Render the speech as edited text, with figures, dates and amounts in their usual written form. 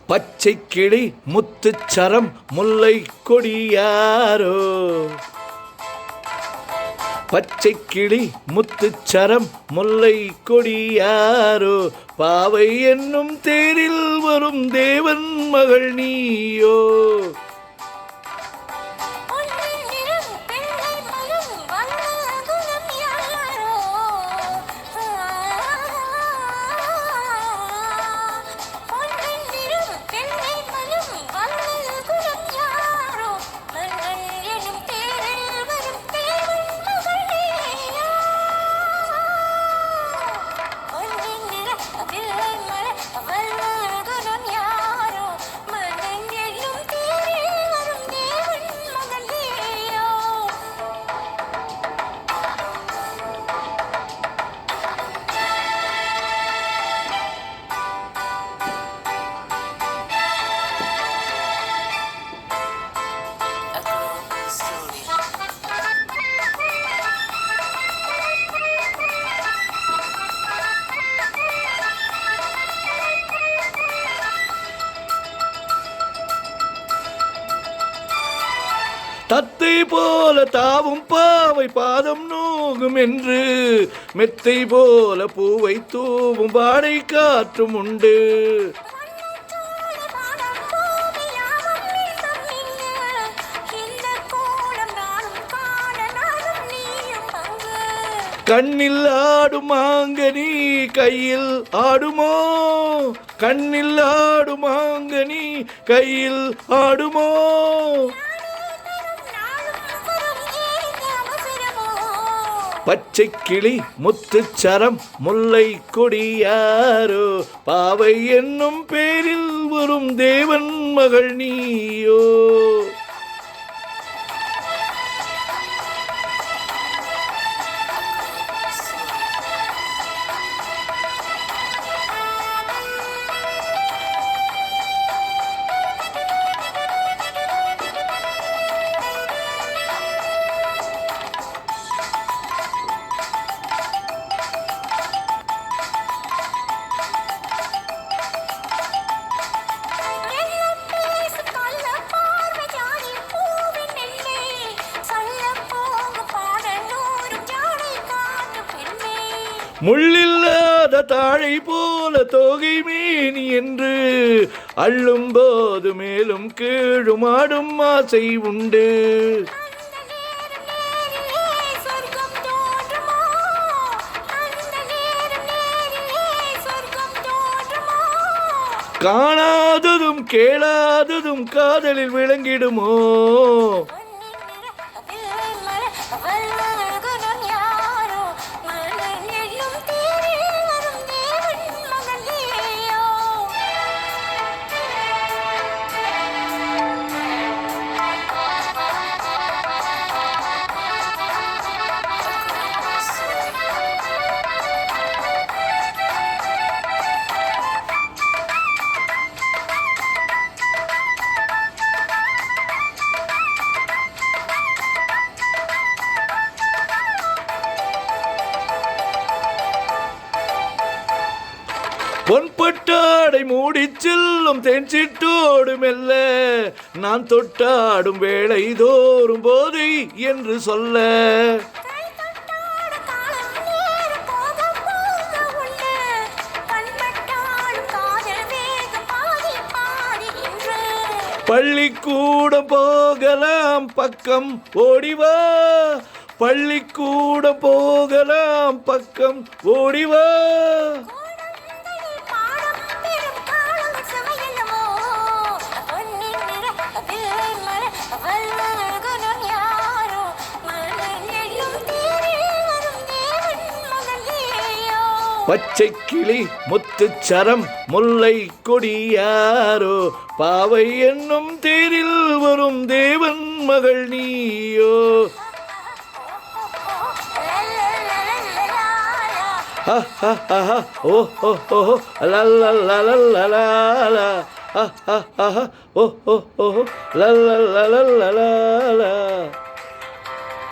பச்சை கிளி முத்துச்சரம் முல்லை கொடியாரோ. பச்சை கிளி முத்துச்சரம் முல்லை கொடியாரோ. பாவை என்னும் தேரில் வரும் தேவன் மகள் நீயோ. தத்தை போல தாவும் பாவை பாதம் நோகும் என்று மெத்தை போல பூவை தூவும் வாடை காற்றும் உண்டு. கண்ணில் ஆடும் மாங்கனி கையில் ஆடுமோ. கண்ணில் ஆடும் மாங்கனி கையில் ஆடுமோ. பச்சை கிளி முத்துச்சரம் முல்லை கொடியாரோ. பாவை என்னும் பேரில் வரும் தேவன் மகள் நீயோ. முள்ளில்லாத தாழை போல தோகை மேனி என்று அள்ளும் போது மேலும் கீழும் ஆடும் ஆசை உண்டு. காணாததும் கேளாததும் காதலில் விளங்கிடுமோ. பொன்பட்டாடை மூடி செல்லும் தேன்சிட்டோடு மெல்ல நான் தொட்டாடும் வேளை தோறும் போதை என்று சொல்ல. பள்ளிக்கூடம் போகலாம் பக்கம் ஓடிவா. பள்ளிக்கூடம் போகலாம் பக்கம் ஓடிவா. பச்சை கிளி முத்துச்சரம் முல்லை கொடியாரோ. பாவை என்னும் தேரில் வரும் தேவன் மகள் நீயோ. ஓ ஓ ஓ லல்லல்லல்லல்லா. ஓ ஓ ஓ லல்லல்லல்லல்லா.